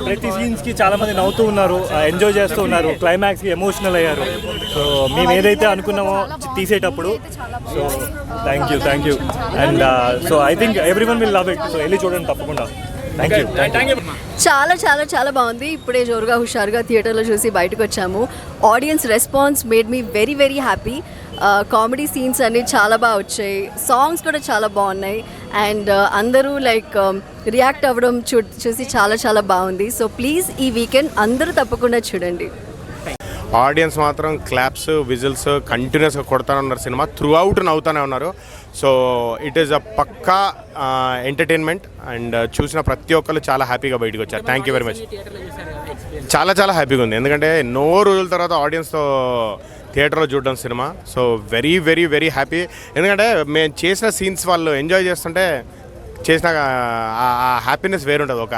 ప్రతి సీన్స్కి చాలామంది నవ్వుతూ ఉన్నారు, ఎంజాయ్ చేస్తూ ఉన్నారు, క్లైమాక్స్కి ఎమోషనల్ అయ్యారు. సో మేము ఏదైతే అనుకున్నామో తీసేటప్పుడు, so thank you and so I think every one will love it. So వెళ్ళి చూడండి తప్పకుండా. Thank you. చాలా చాలా చాలా బాగుంది. ఇప్పుడే జోరుగా హుషారుగా థియేటర్లో చూసి బయటకు వచ్చాము. Audience response made me very very happy. Comedy scenes అన్నీ చాలా బాగా వచ్చాయి, సాంగ్స్ కూడా చాలా బాగున్నాయి అండ్ అందరూ లైక్ రియాక్ట్ అవ్వడం చూసి చాలా చాలా బాగుంది. సో ప్లీజ్ ఈ వీకెండ్ అందరూ తప్పకుండా చూడండి. ఆడియన్స్ మాత్రం క్లాప్స్ విజిల్స్ కంటిన్యూస్గా కొడతానే ఉన్నారు. సినిమా త్రూ అవుట్ నవ్వుతూనే ఉన్నారు. సో ఇట్ ఈస్ అ పక్కా ఎంటర్టైన్మెంట్ అండ్ చూసిన ప్రతి ఒక్కరు చాలా హ్యాపీగా బయటకు వచ్చారు. Thank you very much. చాలా చాలా హ్యాపీగా ఉంది, ఎందుకంటే ఎన్నో రోజుల తర్వాత ఆడియన్స్తో థియేటర్లో చూడడం cinema. So very very very happy, ఎందుకంటే మేము చేసిన సీన్స్ వాళ్ళు ఎంజాయ్ చేస్తుంటే చేసిన హ్యాపీనెస్ వేరుంటుంది. ఒక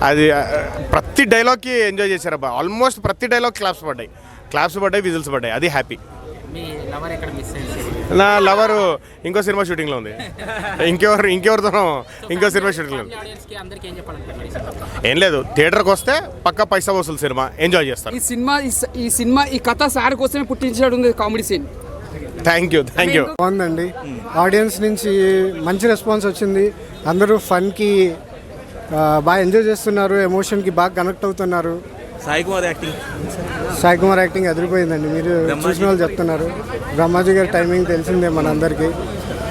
అది ప్రతి డైలాగ్కి ఎంజాయ్ చేశారు అబ్బా. ఆల్మోస్ట్ ప్రతి డైలాగ్ క్లాప్స్ పడ్డాయి విజిల్స్ పడ్డాయి. అది హ్యాపీ. నా లవరు ఇంకో సినిమా షూటింగ్లో ఉంది, ఇంకెవరితోనో ఇంకో సినిమా షూటింగ్లో ఉంది. ఏం లేదు, థియేటర్కి వస్తే పక్కా పైసా వసూలు సినిమా ఎంజాయ్ చేస్తారు. ఈ సినిమా ఈ కథ సార్ కోసమే పుట్టించాడు కామెడీ సీన్. Thank you. బాగుందండి. ఆడియన్స్ నుంచి మంచి రెస్పాన్స్ వచ్చింది. అందరూ ఫన్కి బాగా ఎంజాయ్ చేస్తున్నారు, ఎమోషన్కి బాగా కనెక్ట్ అవుతున్నారు. సాయి కుమార్ యాక్టింగ్ అదిరిపోయిందండి. మీరు చూసిన వాళ్ళు చెప్తున్నారు. బ్రహ్మాజీ గారి టైమింగ్ తెలిసిందే మనందరికీ,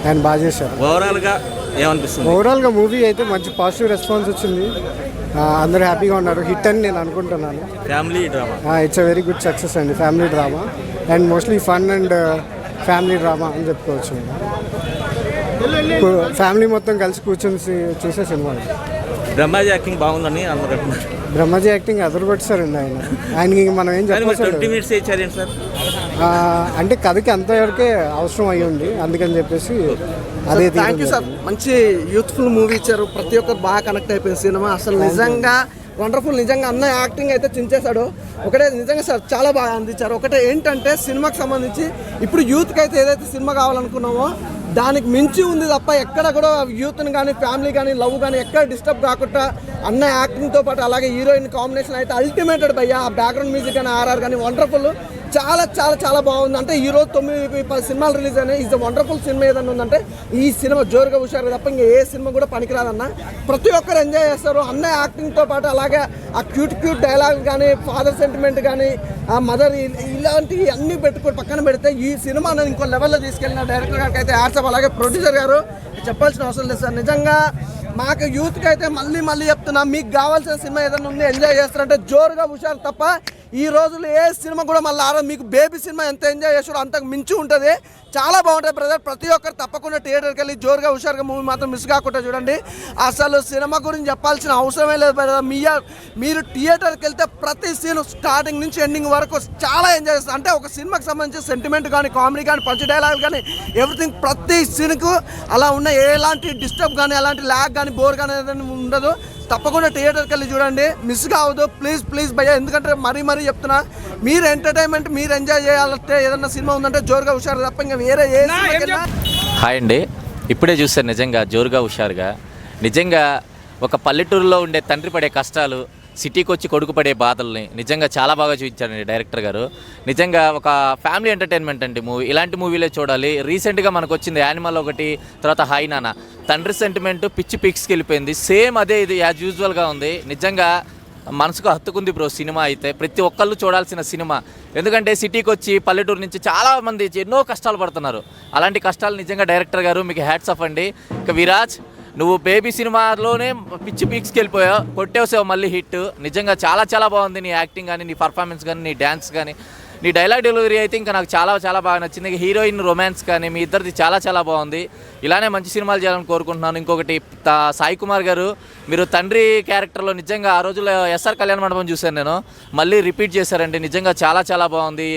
ఆయన బాగా చేశారు. ఓవరాల్గా మూవీ అయితే మంచి పాజిటివ్ రెస్పాన్స్ వచ్చింది. అందరూ హ్యాపీగా ఉన్నారు. హిట్ అని నేను అనుకుంటున్నాను. Family drama, it's a very good success అండి. Family drama and mostly fun and family drama అని చెప్పుకోవచ్చు. ఫ్యామిలీ మొత్తం కలిసి కూర్చొని చూసే సినిమా. బ్రహ్మాజీ యాక్టింగ్ బాగుందని అందరూ. బ్రహ్మాజీ యాక్టింగ్ అదరగొట్టారండి. ఆయనకి మనం ఏం చెప్పాలి సార్, అంటే కథకి అంతవరకే అవసరం అయ్యింది, అందుకని చెప్పేసి అదే. Thank you sir. మంచి యూత్ఫుల్ మూవీ ఇచ్చారు, ప్రతి ఒక్కరు బాగా కనెక్ట్ అయిపోయింది సినిమా. అసలు నిజంగా వండర్ఫుల్. నిజంగా అన్న యాక్టింగ్ అయితే చించేశాడు. ఒకటే నిజంగా సార్ చాలా బాగా అందించారు. ఒకటే ఏంటంటే సినిమాకి సంబంధించి ఇప్పుడు యూత్కి అయితే ఏదైతే సినిమా కావాలనుకున్నామో దానికి మించి ఉంది తప్ప ఎక్కడ కూడా యూత్ని కానీ ఫ్యామిలీ కానీ లవ్ కానీ ఎక్కడ డిస్టర్బ్ కాకుండా అన్న యాక్టింగ్తో పాటు అలాగే హీరోయిన్ కాంబినేషన్ అయితే అల్టిమేటెడ్ భయ్యా. ఆ బ్యాక్గ్రౌండ్ మ్యూజిక్ కానీ ఆర్ఆర్ కానీ వండర్ఫుల్. చాలా చాలా చాలా బాగుంది. అంటే ఈరోజు 9-10 సినిమాలు రిలీజ్ అయినాయి. ఈజ్ వండర్ఫుల్ సినిమా ఏదన్నా ఉందంటే ఈ సినిమా జోరుగా హుషారు తప్ప ఇంకా ఏ సినిమా కూడా పనికిరాదన్న. ప్రతి ఒక్కరు ఎంజాయ్ చేస్తారు అన్న యాక్టింగ్తో పాటు. అలాగే ఆ క్యూట్ డైలాగ్ కానీ ఫాదర్ సెంటిమెంట్ కానీ ఆ మదర్ ఇలాంటివి అన్నీ పెట్టుకొని పక్కన పెడితే ఈ సినిమా ఇంకో లెవెల్లో తీసుకెళ్ళిన డైరెక్టర్ గారికి అయితే యాడ్సప్. అలాగే ప్రొడ్యూసర్ గారు చెప్పాల్సిన అవసరం లేదు సార్. నిజంగా మాకు యూత్కి అయితే మళ్ళీ చెప్తున్నా, మీకు కావాల్సిన సినిమా ఏదైనా ఉంది ఎంజాయ్ చేస్తారంటే జోరుగా హుషారు తప్ప ఈ రోజుల్లో ఏ సినిమా కూడా మళ్ళీ మీకు బేబీ సినిమా ఎంత ఎంజాయ్ చేస్తారో అంతకు మించి ఉంటుంది. చాలా బాగుంటుంది బ్రదర్. ప్రతి ఒక్కరు తప్పకుండా థియేటర్కి వెళ్ళి జోరుగా హుషారుగా మూవీ మాత్రం మిస్ కాకుండా చూడండి. అసలు సినిమా గురించి చెప్పాల్సిన అవసరమే లేదు బ్రదర్. మీరు థియేటర్కి వెళ్తే ప్రతి సీన్ స్టార్టింగ్ నుంచి ఎండింగ్ వరకు చాలా ఎంజాయ్ చేస్తారు. అంటే ఒక సినిమాకి సంబంధించి సెంటిమెంట్ కానీ కామెడీ కానీ పంచ్ డైలాగ్ కానీ ఎవ్రీథింగ్ ప్రతి సీన్కు అలా ఉన్న ఎలాంటి డిస్టర్బ్ కానీ ఎలాంటి ల్యాగ్ కానీ బోర్ కానీ ఏదైనా ఉండదు. తప్పకుండా థియేటర్కి వెళ్ళి చూడండి, మిస్ కావద్దు ప్లీజ్ భయ్యా. ఎందుకంటే మరీ చెప్తున్నా, మీరు ఎంటర్టైన్మెంట్ మీరు ఎంజాయ్ చేయాలంటే ఏదన్నా సినిమా ఉందంటే జోరుగా హుషారు తప్ప ఇంకా వేరే ఏ సినిమా. హాయ్ అండి, ఇప్పుడే చూసాను నిజంగా జోరుగా హుషారుగా. నిజంగా ఒక పల్లెటూరులో ఉండే తండ్రి పడే కష్టాలు, సిటీకి వచ్చి కొడుకు పడే బాధల్ని నిజంగా చాలా బాగా చూపించారండి డైరెక్టర్ గారు. నిజంగా ఒక ఫ్యామిలీ ఎంటర్టైన్మెంట్ అండి మూవీ. ఇలాంటి మూవీలే చూడాలి. రీసెంట్గా మనకు వచ్చింది యానిమల్ ఒకటి, తర్వాత హాయ్ నాన్న. తండ్రి సెంటిమెంట్ పిచ్చి పిక్స్కి వెళ్ళిపోయింది. సేమ్ అదే ఇది యాజ్ యూజువల్గా ఉంది. నిజంగా మనసుకు హత్తుకుంది బ్రో సినిమా అయితే. ప్రతి ఒక్కళ్ళు చూడాల్సిన సినిమా. ఎందుకంటే సిటీకి వచ్చి పల్లెటూరు నుంచి చాలామంది ఎన్నో కష్టాలు పడుతున్నారు. అలాంటి కష్టాలు నిజంగా డైరెక్టర్ గారు మీకు హ్యాట్స్ ఆఫ్ అండి. ఇక విరాజ్, నువ్వు బేబీ సినిమాలోనే పిచ్చి పీక్స్కి వెళ్ళిపోయావు, కొట్టేసావు మళ్ళీ హిట్. నిజంగా చాలా చాలా బాగుంది నీ యాక్టింగ్ కానీ, నీ పర్ఫార్మెన్స్ కానీ, నీ డ్యాన్స్ కానీ, నీ డైలాగ్ డెలివరీ అయితే ఇంకా నాకు చాలా చాలా బాగా నచ్చింది. హీరోయిన్ రొమాన్స్ కానీ మీ ఇద్దరిది చాలా చాలా బాగుంది. ఇలానే మంచి సినిమాలు చేయాలని కోరుకుంటున్నాను. ఇంకొకటి సాయి కుమార్ గారు, మీరు తండ్రి క్యారెక్టర్లో నిజంగా ఆ రోజుల్లో ఎస్ఆర్ కళ్యాణ మండపం చూశాను నేను, మళ్ళీ రిపీట్ చేశారండి. నిజంగా చాలా చాలా బాగుంది.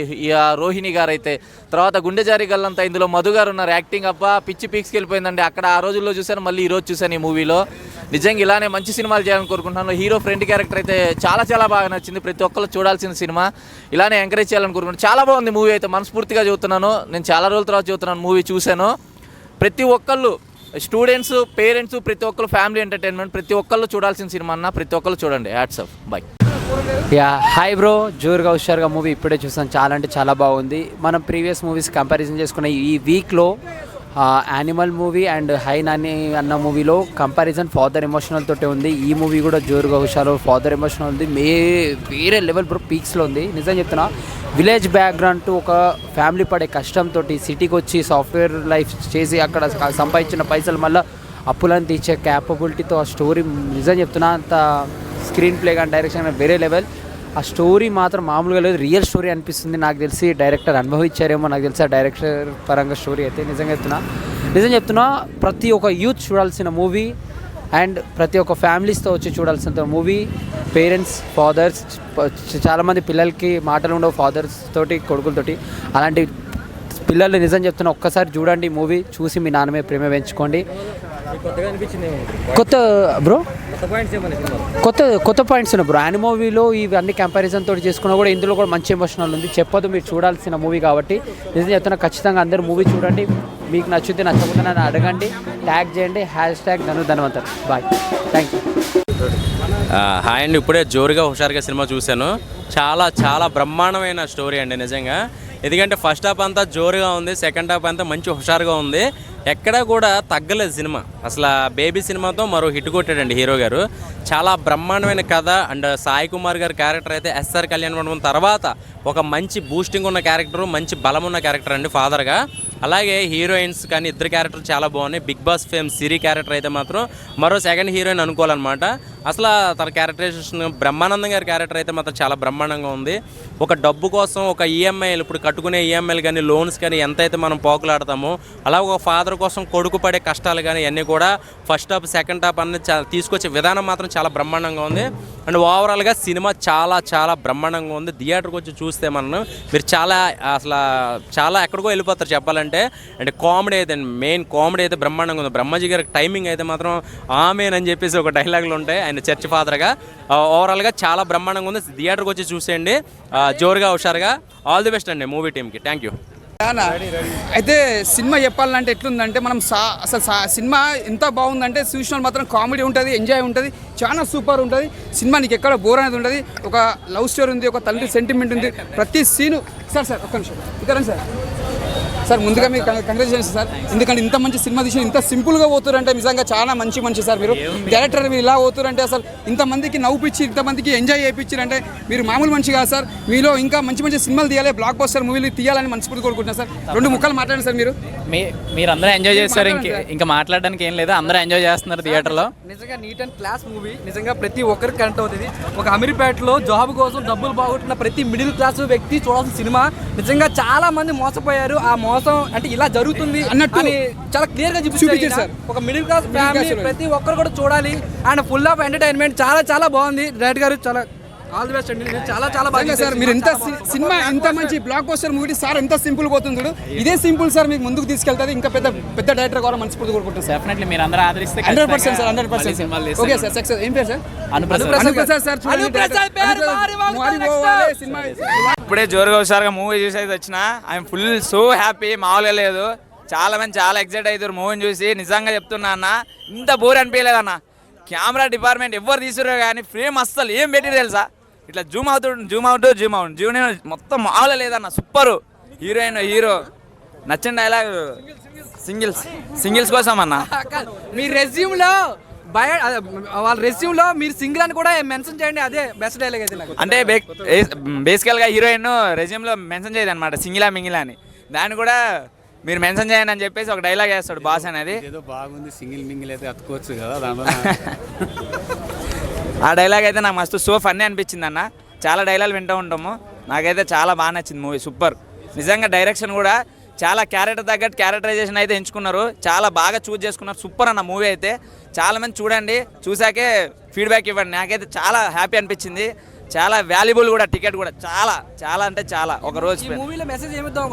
రోహిణి గారు అయితే, తర్వాత గుండె జారి గల్లంతా ఇందులో మధు గారు ఉన్నారు. యాక్టింగ్ అబ్బా పిచ్చి పీక్స్కి వెళ్ళిపోయిందండి. అక్కడ ఆ రోజుల్లో చూశాను, మళ్ళీ ఈరోజు చూశాను ఈ మూవీలో. నిజంగా ఇలానే మంచి సినిమాలు చేయాలని కోరుకుంటున్నాను. హీరో ఫ్రెండ్ క్యారెక్టర్ అయితే చాలా చాలా బాగా నచ్చింది. ప్రతి ఒక్కరు చూడాల్సిన సినిమా. ఇలానే ఎంకరేజ్ చేయాలని కోరుకుంటున్నాను. చాలా బాగుంది మూవీ అయితే, మనస్ఫూర్తిగా చూస్తున్నాను. నేను చాలా రోజుల తర్వాత చూస్తున్నాను మూవీ చూశాను. ప్రతి ఒక్కళ్ళు స్టూడెంట్స్, పేరెంట్స్, ప్రతి ఒక్కరు ఫ్యామిలీ ఎంటర్టైన్మెంట్, ప్రతి ఒక్కళ్ళు చూడాల్సిన సినిమా అన్న, ప్రతి ఒక్కళ్ళు చూడండి. Hats off. By. Yeah hi bro, జోరుగా హుషారుగా మూవీ ఇప్పుడే చూసాను. చాలా అంటే చాలా బాగుంది. మనం ప్రీవియస్ మూవీస్ కంపారిజన్ చేసుకున్న ఈ వీక్లో animal movie and high Nani అన్న మూవీలో కంపారిజన్ ఫాదర్ ఎమోషనల్ తోటే ఉంది. ఈ మూవీ కూడా జోరుగా హుషారు ఫాదర్ ఎమోషనల్ ఉంది. వేరే లెవెల్ బ్రో, పీక్స్లో ఉంది. నిజం చెప్తున్నా, విలేజ్ బ్యాక్గ్రౌండ్ టు ఒక ఫ్యామిలీ పడే కష్టంతో సిటీకి వచ్చి సాఫ్ట్వేర్ లైఫ్ చేసి అక్కడ సంపాదించిన పైసలు మళ్ళీ అప్పులను తీర్చే క్యాపబిలిటీతో ఆ స్టోరీ నిజం చెప్తున్నా, అంత స్క్రీన్ ప్లే కానీ డైరెక్షన్ కానీ వేరే లెవెల్. ఆ స్టోరీ మాత్రం మామూలుగా లేదు, రియల్ స్టోరీ అనిపిస్తుంది. నాకు తెలిసి డైరెక్టర్ అనుభవించారేమో, నాకు తెలిసి ఆ డైరెక్టర్ పరంగా స్టోరీ అయితే నిజం చెప్తున్నా ప్రతి ఒక్క యూత్ చూడాల్సిన మూవీ అండ్ ప్రతి ఒక్క ఫ్యామిలీస్తో వచ్చి చూడాల్సిన మూవీ. పేరెంట్స్, ఫాదర్స్, చాలామంది పిల్లలకి మాటలు ఉండవు ఫాదర్స్ తోటి, కొడుకులతోటి. అలాంటి పిల్లలు నిజం చెప్తున్నా ఒక్కసారి చూడండి మూవీ, చూసి మీ నాన్నమే ప్రేమ పెంచుకోండి. కొత్త బ్రో కొత్త పాయింట్స్ ఉన్నాయి బ్రో. యానిమల్ మూవీలో ఇవన్నీ కంపారిజన్ తోటి చేసుకున్నా కూడా ఇందులో కూడా మంచి ఎమోషనల్ ఉంది. చెప్పదు, మీరు చూడాల్సిన మూవీ కాబట్టి నిజం చెప్తున్నా ఖచ్చితంగా అందరూ మూవీ చూడండి. మీకు నచ్చితే నచ్చకపోతే నన్ను అడగండి, ట్యాగ్ చేయండి, #ధనుధన్వంతర్. Bye, thank you. హాయ్ అండి, ఇప్పుడే జోరుగా హుషారుగా సినిమా చూశాను. చాలా చాలా బ్రహ్మాండమైన స్టోరీ అండి నిజంగా. ఎందుకంటే ఫస్ట్ హాఫ్ అంతా జోరుగా ఉంది, సెకండ్ హాఫ్ అంతా మంచి హుషారుగా ఉంది. ఎక్కడా కూడా తగ్గలేదు సినిమా. అసలు బేబీ సినిమాతో మరో హిట్ కొట్టాడండి హీరో గారు. చాలా బ్రహ్మాండమైన కథ. అండ్ సాయి కుమార్ గారి క్యారెక్టర్ అయితే ఎస్ఆర్ కళ్యాణ్ మండపం తర్వాత ఒక మంచి బూస్టింగ్ ఉన్న క్యారెక్టర్, మంచి బలం ఉన్న క్యారెక్టర్ అండి ఫాదర్గా. అలాగే హీరోయిన్స్ కానీ ఇద్దరు క్యారెక్టర్ చాలా బాగున్నాయి. బిగ్ బాస్ ఫేమ్ సిరి క్యారెక్టర్ అయితే మాత్రం మరో సెకండ్ హీరోయిన్ అనుకోవాలన్నమాట. అసలు తన క్యారెక్టరైజేషన్, బ్రహ్మానందం గారి క్యారెక్టర్ అయితే మాత్రం చాలా బ్రహ్మాండంగా ఉంది. ఒక డబ్బు కోసం ఒక ఈఎంఐలు, ఇప్పుడు కట్టుకునే ఈఎంఐలు కానీ లోన్స్ కానీ ఎంతైతే మనం పోకులాడతామో, అలా ఒక ఫాదర్ కోసం కొడుకు పడే కష్టాలు కానీ అన్నీ కూడా ఫస్ట్ హాఫ్ సెకండ్ హాఫ్ అన్నీ తీసుకొచ్చే విధానం మాత్రం చాలా బ్రహ్మాండంగా ఉంది. అండ్ ఓవరాల్గా సినిమా చాలా చాలా బ్రహ్మాండంగా ఉంది. థియేటర్కి వచ్చి చూస్తే మీరు చాలా ఎక్కడికో వెళ్ళిపోతారు చెప్పాలంటే. అంటే కామెడీ అయితే, మెయిన్ కామెడీ అయితే బ్రహ్మాండంగా ఉంది. బ్రహ్మాజీ గారికి టైమింగ్ అయితే మాత్రం ఆమెన్ అని చెప్పేసి ఒక డైలాగులు ఉంటాయి ఆయన చర్చ్ ఫాదర్గా. ఓవరాల్గా చాలా బ్రహ్మాండంగా ఉంది. థియేటర్కి వచ్చి చూసేయండి, జోరుగా హుషారుగా. ఆల్ ది బెస్ట్ అండి మూవీ టీమ్కి. Thank you. అయితే సినిమా చెప్పాలంటే ఎట్లుందంటే, మనం సినిమా ఎంత బాగుందంటే చూసిన మాత్రం కామెడీ ఉంటుంది, ఎంజాయ్ ఉంటుంది, చాలా సూపర్ ఉంటుంది సినిమా. నీకు ఎక్కడ బోర్ అనేది ఉంటుంది. ఒక లవ్ స్టోరీ ఉంది, ఒక తండ్రి సెంటిమెంట్ ఉంది, ప్రతి సీను. సార్ ఒక్క నిమిషం ఇక్కడ సార్, ముందుగా మీకు కంగ్రాచులేషన్స్ సార్. ఎందుకంటే ఇంత మంచి సినిమా తీసి ఇంత సింపుల్గా పోతారంటే నిజంగా చాలా మంచి సార్. మీరు డైరెక్టర్ మీరు ఇలా పోతారంటే అసలు ఇంతమందికి నవ్వుపిచ్చి ఇంతమందికి ఎంజాయ్ చేయించారంటే మీరు మామూలు మనిషి కాదు సార్. మీలో ఇంకా మంచి సినిమాలు తీయాలి, బ్లాక్ బస్టర్ మూవీలు తీయాలని మనస్ఫూర్తి కోరుకుంటున్నాను సార్. 2 ముక్కలు మాట్లాడండి సార్. మీరందరూ ఎంజాయ్ చేస్తారు, ఇంకా మాట్లాడడానికి ఏం లేదు, అందరూ ఎంజాయ్ చేస్తున్నారు థియేటర్లో. నిజంగా నీట్ అండ్ క్లాస్ మూవీ. నిజంగా ప్రతి ఒక్కరికి కనెక్ట్ అవుతుంది. ఒక అమీర్పేటలో జాబ్ కోసం డబ్బులు బాగుంటున్న ప్రతి మిడిల్ క్లాస్ వ్యక్తి చూడాల్సిన సినిమా. నిజంగా చాలా మంది మోసపోయారు. ఆ మోసం అంటే ఇలా జరుగుతుంది అన్నట్టు చాలా క్లియర్ గా చూపించారు సార్. ఒక మిడిల్ క్లాస్ ఫ్యామిలీ ప్రతి ఒక్కరు కూడా చూడాలి. And full of entertainment. చాలా బాగుంది. డైరెక్టర్ గారు చాలా ఆల్ ది బెస్ట్ అండి. చాలా బాగా సార్. మీరు ఎంత సినిమా ఎంత మంచి బ్లాక్ బస్టర్ మూవీ సార్, ఎంత సింపుల్ పోతుంది. ఇదే సింపుల్ సార్ మీకు ముందుకు తీసుకెళ్తుంది. ఇంకా పెద్ద డైరెక్టర్ కూడా మనస్ఫూర్తి కోరుకుంటాం సార్. డెఫినెట్లీ మీరు అందరూ ఆదరిస్తే 100% సార్, 100%. Okay sir, success. ఏం పేరు సార్? అనుప్రసాద్ సార్. ఇప్పుడే జోరుగా హుషారుగా మూవీ చూసి అయితే వచ్చిన. ఐఎమ్ ఫుల్ సో హ్యాపీ, మామూలుగా లేదు. చాలా మంది చాలా ఎక్సైట్ అవుతారు మూవీని చూసి. నిజంగా చెప్తున్నా అన్న, ఇంత బోర్ అనిపించలేదు అన్న. కెమెరా డిపార్ట్మెంట్ ఎవరు తీసుకురా కానీ ఫ్రేమ్ అస్సలు ఏం పెట్టి తెలుసా, ఇట్లా జూమ్ జూమ్ మొత్తం మామూలుగా లేదన్న. సూపరు. హీరోయిన్ హీరో నచ్చిన డైలాగ్ సింగిల్స్ కోసం అన్న. మీ రెజ్యూమ్లో వాళ్ళ రెస్యూమ్లో మీరు సింగిల్ అని కూడా మెన్షన్ చేయండి. అదే బెస్ట్ డైలాగ్ అయితే నాకు. అంటే బేసికల్గా హీరోయిన్ రెజ్యూమ్లో మెన్షన్ చేయదు అనమాట, సింగిలా మింగిలా అని. దాన్ని కూడా మీరు మెన్షన్ చేయండి అని చెప్పేసి ఒక డైలాగ్ వేస్తాడు బాస్ అనేది. ఏదో బాగుంది, సింగిల్ మింగిల్ అయితే అతుకోవచ్చు కదా దాంట్లో. ఆ డైలాగ్ అయితే నాకు మస్తు సో ఫన్నీ అనిపించింది అన్న. చాలా డైలాగ్ వింటూ ఉంటాము. నాకైతే చాలా బాగా నచ్చింది మూవీ. సూపర్. నిజంగా డైరెక్షన్ కూడా చాలా క్యారెక్టర్ తగ్గట్టు క్యారెక్టరైజేషన్ అయితే ఎంచుకున్నారు. చాలా బాగా చూజ్ చేసుకున్నారు. సూపర్ అన్న మూవీ అయితే. చాలామంది చూడండి, చూసాకే ఫీడ్బ్యాక్ ఇవ్వండి. నాకైతే చాలా హ్యాపీ అనిపించింది. చాలా వాల్యుబుల్ కూడా టికెట్ కూడా. చాలా అంటే చాలా. ఒక రోజు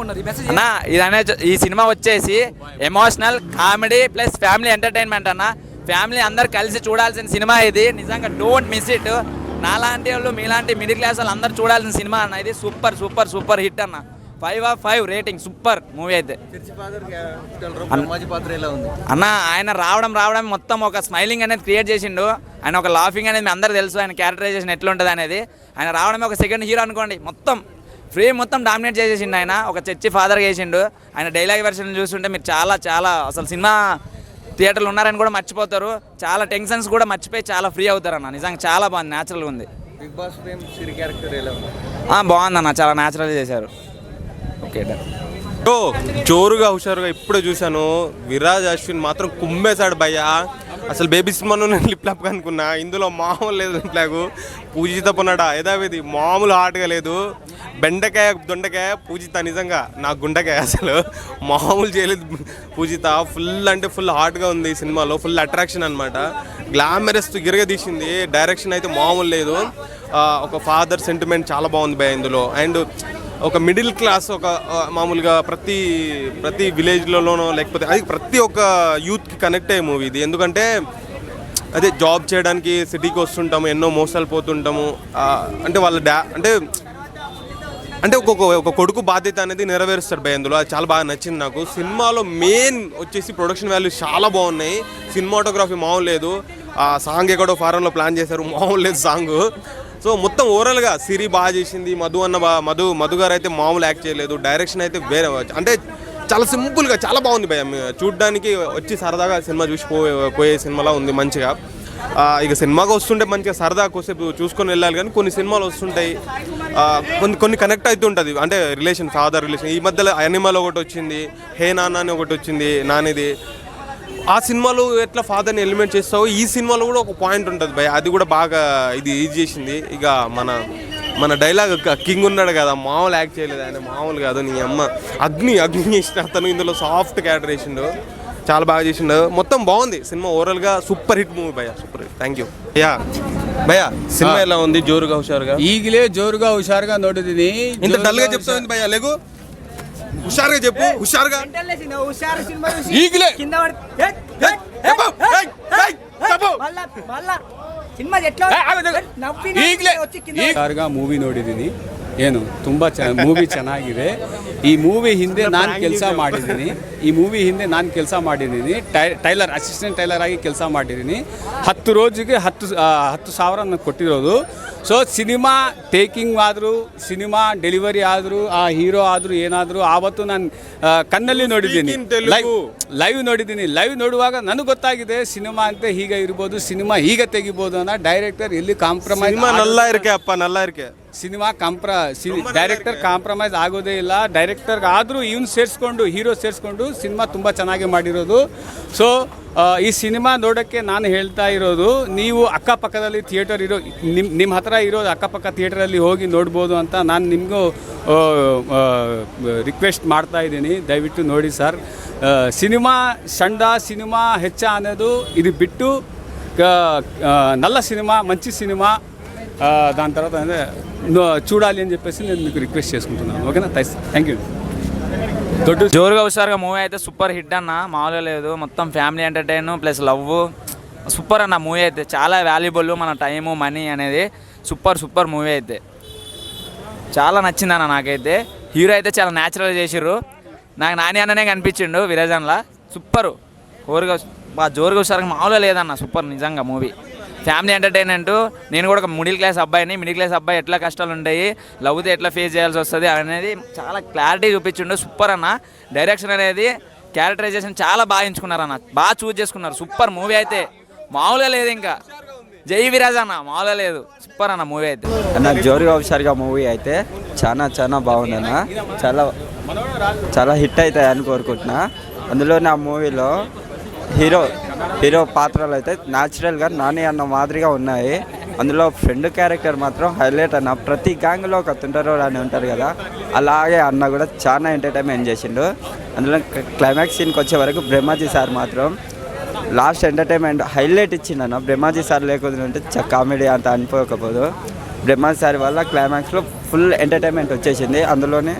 అన్న ఈ సినిమా వచ్చేసి emotional comedy plus family entertainment అన్న. ఫ్యామిలీ అందరు కలిసి చూడాల్సిన సినిమా ఇది. నిజంగా డోంట్ మిస్ ఇట్. నాలాంటి వాళ్ళు, మీలాంటి మిడిల్ క్లాస్ వాళ్ళు అందరు చూడాల్సిన సినిమా అన్న ఇది. సూపర్ హిట్ అన్న. 5/5 రేటింగ్. సూపర్ మూవీ అయితే అన్న. ఆయన రావడం మొత్తం ఒక స్మైలింగ్ అనేది క్రియేట్ చేసిండు. ఆయన ఒక లాఫింగ్ అనేది మీ అందరూ తెలుసు, ఆయన క్యారెక్టరైజేషన్ ఎట్లుంటుంది అనేది. ఆయన రావడమే ఒక సెకండ్ హీరో అనుకోండి, మొత్తం ఫ్రేమ్ మొత్తం డామినేట్ చేసేసిండు. ఆయన ఒక చర్చి ఫాదర్గా చేసిండు. ఆయన డైలాగ్ వెర్షన్ చూస్తుంటే మీరు చాలా అసలు సినిమా థియేటర్లు ఉన్నారని కూడా మర్చిపోతారు. చాలా టెన్షన్స్ కూడా మర్చిపోయి చాలా ఫ్రీ అవుతారు అన్న. నిజంగా చాలా బాగుంది, న్యాచురల్గా ఉంది. బిగ్ బాస్ ఫేమ్ సిరి క్యారెక్టర్ ఎలా ఉంది? బాగుందన్న, చాలా న్యాచురల్గా చేశారు. Okay done. జోరుగా హుషారుగా ఇప్పుడే చూశాను. విరాజ్ అశ్విన్ మాత్రం కుమ్మేశాడు భయ్యా. అసలు బేబీ సినిమాను నేను లిప్ లాప్ అనుకున్నా, ఇందులో మామూలు లేదు లిప్ లాప్. పూజిత పొన్నాడా యథావిధి మామూలు హాట్గా లేదు. బెండకాయ దొండకాయ పూజిత నిజంగా నా గుండకాయ, అసలు మామూలు చేయలేదు పూజిత. ఫుల్ అంటే ఫుల్ హాట్గా ఉంది సినిమాలో, ఫుల్ అట్రాక్షన్ అనమాట. గ్లామరస్ గిరగ తీసింది. డైరెక్షన్ అయితే మామూలు లేదు. ఒక ఫాదర్ సెంటిమెంట్ చాలా బాగుంది భయ్య ఇందులో. అండ్ ఒక మిడిల్ క్లాస్, ఒక మామూలుగా ప్రతి విలేజ్లలోనో లేకపోతే అది ప్రతి ఒక్క యూత్కి కనెక్ట్ అయ్యే మూవీ ఇది. ఎందుకంటే అదే జాబ్ చేయడానికి సిటీకి వస్తుంటాము, ఎన్నో మోసాలు పోతుంటాము. అంటే వాళ్ళ అంటే ఒక కొడుకు బాధ్యత అనేది నెరవేరుస్తాడు భయ అందులో. అది చాలా బాగా నచ్చింది నాకు. సినిమాలో మెయిన్ వచ్చేసి ప్రొడక్షన్ వాల్యూస్ చాలా బాగున్నాయి. సినిమాటోగ్రఫీ మామూలు లేదు. సాంగ్ ఎక్కడో ఫారెన్లో ప్లాన్ చేశారు, మామూలు లేదు సాంగ్. సో మొత్తం ఓవరాల్గా సిరి బాగా చేసింది. మధు గారు అయితే మామూలు యాక్ట్ చేయలేదు. డైరెక్షన్ అయితే వేరే, అంటే చాలా సింపుల్గా చాలా బాగుంది భయ. చూడ్డానికి వచ్చి సరదాగా సినిమా చూసి పోయే సినిమాలా ఉంది మంచిగా. ఇక సినిమాగా వస్తుంటే మంచిగా సరదా కోసేపు చూసుకొని వెళ్ళాలి. కానీ కొన్ని సినిమాలు వస్తుంటాయి, కొన్ని కనెక్ట్ అవుతూ ఉంటుంది. అంటే రిలేషన్, ఫాదర్ రిలేషన్. ఈ మధ్యలో యానిమల్ ఒకటి వచ్చింది, హే నాన్న అని ఒకటి వచ్చింది నానిది. ఆ సినిమాలో ఎట్లా ఫాదర్ని ఎలిమెంట్ చేస్తావో ఈ సినిమాలో కూడా ఒక పాయింట్ ఉంటుంది భయ. అది కూడా బాగా ఇది చేసింది. ఇక మన డైలాగ్ కింగ్ ఉన్నాడు కదా, మామూలు యాక్ట్ చేయలేదు ఆయన, మామూలు కాదు. నీ అమ్మ అగ్ని చేసిన అతను ఇందులో సాఫ్ట్ క్యారెక్టర్ చేసిండు, చాలా బాగా చేసిండు. మొత్తం బాగుంది సినిమా. ఓవరాల్గా సూపర్ హిట్ మూవీ భయ్యా, సూపర్ హిట్. థ్యాంక్ యూ భయ్యా. సినిమా ఎలా ఉంది? జోరుగా హుషారుగా ಈಗಲೇ ಜೋರುగా హుషారుగా ನೋಡಿದೀನಿ. ఇంత డల్గా చెప్తావు భయ్యా, లేకు హుషారుగా చెప్పు. హుషారుగా ಈಗಲೇ ಹುಷಾರುగా ಮೂವಿ ನೋಡಿದ್ದೀನಿ. ಏನು ತುಂಬ ಮೂವಿ ಚೆನ್ನಾಗಿದೆ. ಈ ಮೂವಿ ಹಿಂದೆ ನಾನು ಕೆಲಸ ಮಾಡಿದ್ದೀನಿ. ಟೈಲರ್, ಅಸಿಸ್ಟೆಂಟ್ ಟೈಲರ್ ಆಗಿ ಕೆಲಸ ಮಾಡಿದ್ದೀನಿ. 10 రోజుಗೆ 10,000 ನನಗೆ ಕೊಟ್ಟಿರೋದು. ಸೊ ಸಿನಿಮಾ ಟೇಕಿಂಗ್ ಆದರೂ, ಸಿನಿಮಾ ಡೆಲಿವರಿ ಆದರೂ, ಆ ಹೀರೋ ಆದರೂ ಏನಾದರೂ ಆವತ್ತು ನಾನು ಕಣ್ಣಲ್ಲಿ ನೋಡಿದ್ದೀನಿ, ಲೈವ್ ನೋಡಿದ್ದೀನಿ. ಲೈವ್ ನೋಡುವಾಗ ನನಗೆ ಗೊತ್ತಾಗಿದೆ ಸಿನಿಮಾ ಅಂತ ಹೀಗೆ ಇರ್ಬೋದು, ಸಿನಿಮಾ ಹೀಗೆ ತೆಗಿಬೋದು ಅನ್ನೋ. ಡೈರೆಕ್ಟರ್ ಎಲ್ಲಿ ಕಾಂಪ್ರಮೈಸ್ ಸಿನಿಮಾ ಡೈರೆಕ್ಟರ್ ಕಾಂಪ್ರಮೈಸ್ ಆಗೋದೇ ಇಲ್ಲ. ಡೈರೆಕ್ಟರ್ಗೆ ಆದರೂ ಇವನು ಸೇರಿಸ್ಕೊಂಡು, ಹೀರೋ ಸೇರಿಸ್ಕೊಂಡು ಸಿನಿಮಾ ತುಂಬ ಚೆನ್ನಾಗಿ ಮಾಡಿರೋದು. ಸೊ ಈ ಸಿನಿಮಾ ನೋಡೋಕ್ಕೆ ನಾನು ಹೇಳ್ತಾ ಇರೋದು, ನೀವು ಅಕ್ಕಪಕ್ಕದಲ್ಲಿ ಥಿಯೇಟರ್ ಇರೋ ನಿಮ್ಮ ಹತ್ರ ಇರೋದು ಅಕ್ಕಪಕ್ಕ ಥಿಯೇಟರಲ್ಲಿ ಹೋಗಿ ನೋಡ್ಬೋದು ಅಂತ ನಾನು ನಿಮಗೂ ರಿಕ್ವೆಸ್ಟ್ ಮಾಡ್ತಾ ಇದ್ದೀನಿ. ದಯವಿಟ್ಟು ನೋಡಿ ಸರ್. ಸಿನಿಮಾ షండా సినిమా హెచ్చ అనేది ఇది బిట్టు నల్ల సినిమా, మంచి సినిమా. దాని తర్వాత చూడాలి అని చెప్పేసి నేను మీకు రిక్వెస్ట్ చేసుకుంటున్నాను. ఓకేనా? Thank you. జోరుగా హుషారుగా మూవీ అయితే సూపర్ హిట్ అన్న, మామూలుగా లేదు. మొత్తం family entertain plus love, super అన్న మూవీ అయితే. చాలా వాల్యుబుల్ మన టైము, మనీ అనేది. సూపర్ మూవీ అయితే చాలా నచ్చిందన్న నాకైతే. హీరో అయితే చాలా న్యాచురల్గా చేసిర్రు. నాకు నాని అన్ననే కనిపించిండు విరాజన్లా. సూపర్ జోరుగా హుషారుగా మామూలుగా లేదన్న, సూపర్ నిజంగా మూవీ. Family entertainment. నేను కూడా ఒక మిడిల్ క్లాస్ అబ్బాయి ఎట్లా కష్టాలు ఉంటాయి, లవ్తో ఎట్లా ఫేస్ చేయాల్సి వస్తుంది అనేది చాలా క్లారిటీ చూపించిండు. సూపర్ అన్న. డైరెక్షన్ అనేది, క్యారెక్టరైజేషన్ చాలా బాగా ఎంచుకున్నారన్న, బాగా చూజ్ చేసుకున్నారు. సూపర్ మూవీ అయితే మామూలుగా లేదు. ఇంకా జై విరాజ్ అన్న, మామూలుగా లేదు. సూపర్ అన్న మూవీ అయితే. అన్న జోరుగా హుషారుగా మూవీ అయితే చాలా బాగుందన్న. చాలా హిట్ అవుతాయి అని కోరుకుంటున్నా. అందులో నా మూవీలో హీరో పాత్రలు అయితే న్యాచురల్గా నాని అన్న మాదిరిగా ఉన్నాయి. అందులో ఫ్రెండ్ క్యారెక్టర్ మాత్రం హైలైట్ అన్న. ప్రతి గ్యాంగ్లో ఒక తుంటరో అని ఉంటారు కదా, అలాగే అన్న కూడా చాలా ఎంటర్టైన్మెంట్ చేసిండు. అందులో క్లైమాక్స్ సీన్కి వచ్చే వరకు బ్రహ్మాజీ సార్ మాత్రం లాస్ట్ ఎంటర్టైన్మెంట్ హైలైట్ ఇచ్చిండన్న. బ్రహ్మాజీ సార్ లేకపోతే ఉంటే కామెడీ అంత అనిపోకపోదు. బ్రహ్మాజీ సార్ వల్ల క్లైమాక్స్లో ఫుల్ ఎంటర్టైన్మెంట్ వచ్చేసింది. అందులోనే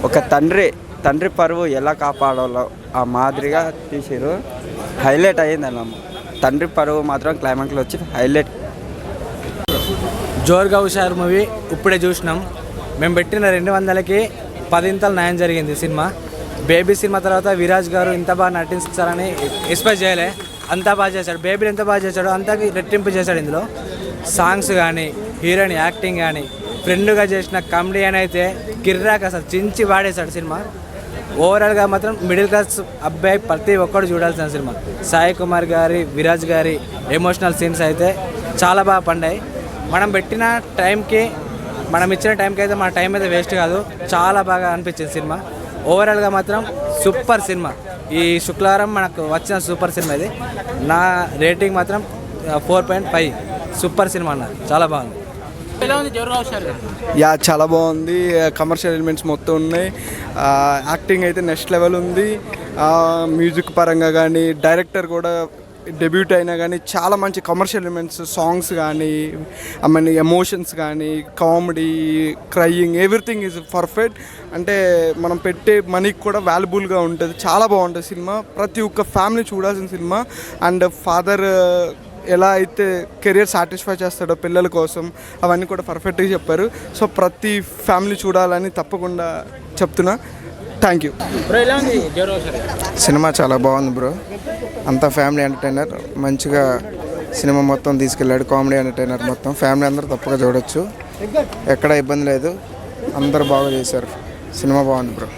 ఒక తండ్రి పరువు ఎలా కాపాడాలో ఆ మాదిరిగా తీసిరు. హైలైట్ అయ్యిందన్న. తండ్రి పరువు మాత్రం క్లైమాక్స్లో వచ్చి హైలైట్. జోరుగా హుషారు మూవీ ఇప్పుడే చూసినాం. మేము పెట్టిన 200కి 10 న్యాయం జరిగింది సినిమా. బేబీ సినిమా తర్వాత విరాజ్ గారు ఇంత బాగా నటిస్తారని ఎక్స్పెక్ట్ చేయలే. అంతా బాగా చేశాడు. బేబీని ఎంత బాగా చేశాడో అంతకి రెట్టింపు చేశాడు. ఇందులో సాంగ్స్ కానీ, హీరోయిన్ యాక్టింగ్ కానీ, ఫ్రెండ్గా చేసిన కామెడీ అని అయితే కిర్రాక్ అసలు చించి వాడేశాడు సినిమా. ఓవరాల్గా మాత్రం మిడిల్ క్లాస్ అబ్బాయి ప్రతి ఒక్కరు చూడాల్సిన సినిమా. సాయి కుమార్ గారి, విరాజ్ గారి ఎమోషనల్ సీన్స్ అయితే చాలా బాగా పండాయి. మనం పెట్టిన టైంకి, మనం ఇచ్చిన టైంకి అయితే మన టైం అయితే వేస్ట్ కాదు. చాలా బాగా అనిపించింది సినిమా. ఓవరాల్గా మాత్రం సూపర్ సినిమా. ఈ శుక్రవారం మనకు వచ్చిన సూపర్ సినిమా ఇది. నా రేటింగ్ మాత్రం 4.5. సూపర్ సినిమా అన్నారు. చాలా బాగుంది. యా చాలా బాగుంది. కమర్షియల్ ఎలిమెంట్స్ మొత్తం ఉన్నాయి. యాక్టింగ్ అయితే నెక్స్ట్ లెవెల్ ఉంది. మ్యూజిక్ పరంగా కానీ, డైరెక్టర్ కూడా డెబ్యూట్ అయినా కానీ చాలా మంచి కమర్షియల్ ఎలిమెంట్స్, సాంగ్స్ కానీ, ఐ మీన్ ఎమోషన్స్ కానీ, comedy, crying, everything is perfect. అంటే మనం పెట్టే మనీకి కూడా వాల్యుబుల్గా ఉంటుంది. చాలా బాగుంటుంది సినిమా. ప్రతి ఒక్క ఫ్యామిలీ చూడాల్సిన సినిమా. అండ్ ఫాదర్ ఎలా అయితే కెరియర్ సాటిస్ఫై చేస్తాడో పిల్లల కోసం, అవన్నీ కూడా పర్ఫెక్ట్గా చెప్పారు. సో ప్రతి ఫ్యామిలీ చూడాలని తప్పకుండా చెప్తున్నా. Thank you. సినిమా చాలా బాగుంది బ్రో. అంతా ఫ్యామిలీ ఎంటర్టైనర్. మంచిగా సినిమా మొత్తం తీసుకెళ్ళాడు. కామెడీ ఎంటర్టైనర్ మొత్తం ఫ్యామిలీ అందరూ తప్పగా చూడొచ్చు. ఎక్కడ ఇబ్బంది లేదు. అందరూ బాగా చేశారు. సినిమా బాగుంది బ్రో.